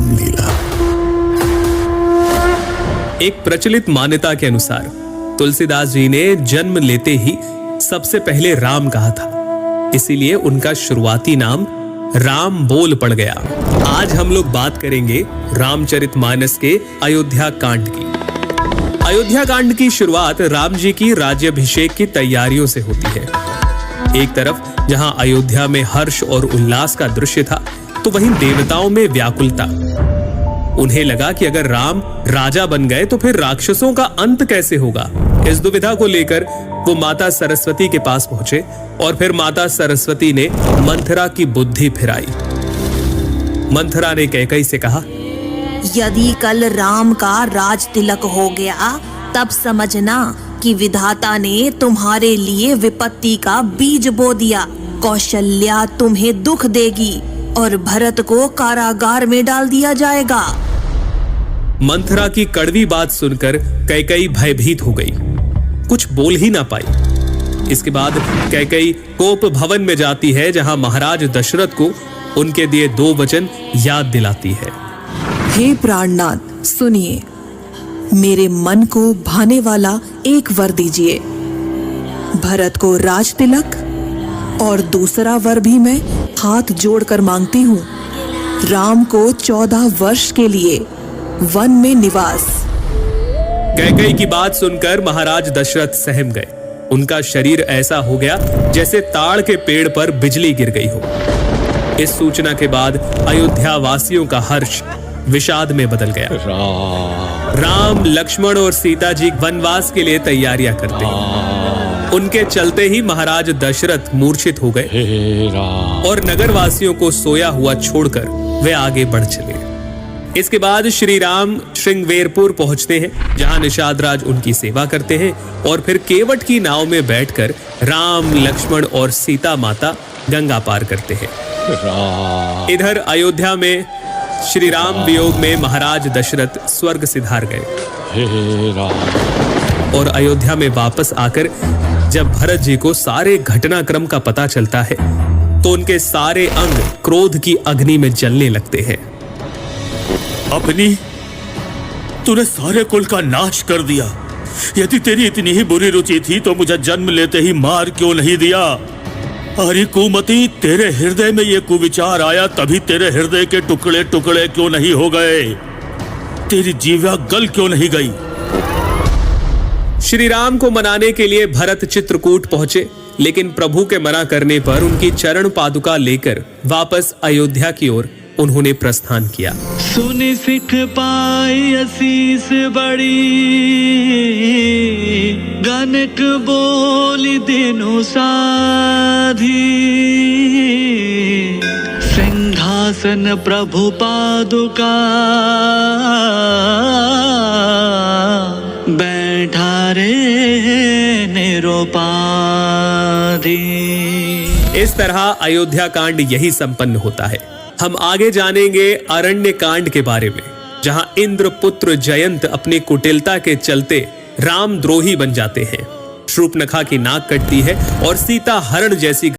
रामलीला। एक प्रचलित मान्यता के अनुसार तुलसीदास जी ने जन्म लेते ही सबसे पहले राम कहा था, इसीलिए उनका शुरुआती नाम राम बोल पड़ गया। आज हम लोग बात करेंगे रामचरितमानस के अयोध्या कांड की। अयोध्या कांड की शुरुआत राम जी की राज्याभिषेक की तैयारियों से होती है। एक तरफ जहां अयोध्या में हर्ष और उल्लास का दृश्य था, तो वहीं देवताओं में व्याकुलता। उन्हें लगा कि अगर राम राजा बन गए तो फिर राक्षसों का अंत कैसे होगा। इस दुविधा को लेकर वो माता सरस्वती के पास पहुंचे और फिर माता सरस्वती ने मंथरा की बुद्धि फिराई। मंथरा ने कैकेयी से कहा, यदि कल राम का राज तिलक हो गया तब समझना कि विधाता ने तुम्हारे लिए विपत्ति का बीज बो दिया। कौशल्या तुम्हें दुख देगी और भरत को कारागार में डाल दिया जाएगा। मंथरा की कड़वी बात सुनकर कैकेयी भयभीत हो गई, कुछ बोल ही ना पाई। इसके बाद कैकेयी कोप भवन में जाती है, जहां महाराज दशरथ को उनके दिए 2 वचन याद दिलाती है। हे प्राणनाथ, सुनिए, मेरे मन को भाने वाला एक वर दीजिए। भरत को राज तिलक और दूसरा वर भी मैं हाथ जोड़कर मांगती हूँ। राम को 14 वर्ष के लिए वन में निवास। कैकेयी की बात सुनकर महाराज दशरथ सहम गए। उनका शरीर ऐसा हो गया जैसे ताड़ के पेड़ पर बिजली गिर गई हो। इस सूचना के बाद अयोध्या वासियों का हर्ष विषाद में बदल गया। राम, लक्ष्मण और सीता जी वनवास के लिए तैयारियां करते हैं। उनके चलते ही महाराज दशरथ मूर्छित हो गए और नगरवासियों को सोया हुआ छोड़कर वे आगे बढ़ चले। इसके बाद श्री राम श्रृंगवेरपुर पहुंचते हैं, जहां निषाद राज उनकी सेवा करते हैं और फिर केवट की नाव में बैठकर राम, लक्ष्मण और सीता माता गंगा पार करते हैं। इधर अयोध्या में श्री राम वियोग में महाराज दशरथ स्वर्ग सिधार गए और अयोध्या में वापस आकर जब भरत जी को सारे घटनाक्रम का पता चलता है तो उनके सारे अंग क्रोध की अग्नि में जलने लगते हैं। अपनी तूने सारे कुल का नाश कर दिया। यदि तेरी इतनी ही बुरी रुचि थी तो मुझे जन्म लेते ही मार क्यों नहीं दिया? अरे कुमति, तेरे हृदय में ये कुविचार आया तभी तेरे हृदय के टुकड़े टुकड़े क्यों नहीं हो गए? तेरी जीवा गल क्यों नहीं गई? श्री राम को मनाने के लिए भरत चित्रकूट पहुंचे, लेकिन प्रभु के मना करने पर उनकी चरण पादुका लेकर वापस अयोध्या की ओर उन्होंने प्रस्थान किया। सुनि सिख पाई असीस बड़ी, गनक बोली दिनु साधी। सिंहासन प्रभु पादुका, बैठा रे निरुपाधि। इस तरह अयोध्या कांड यही संपन्न होता है। हम आगे जानेंगे अरण्य कांड के बारे में, जहां इंद्र पुत्र जयंत अपनी कुटिलता के चलते रामद्रोही बन जाते हैं। शूर्पणखा की नाक कटती है और सीता हरण जैसी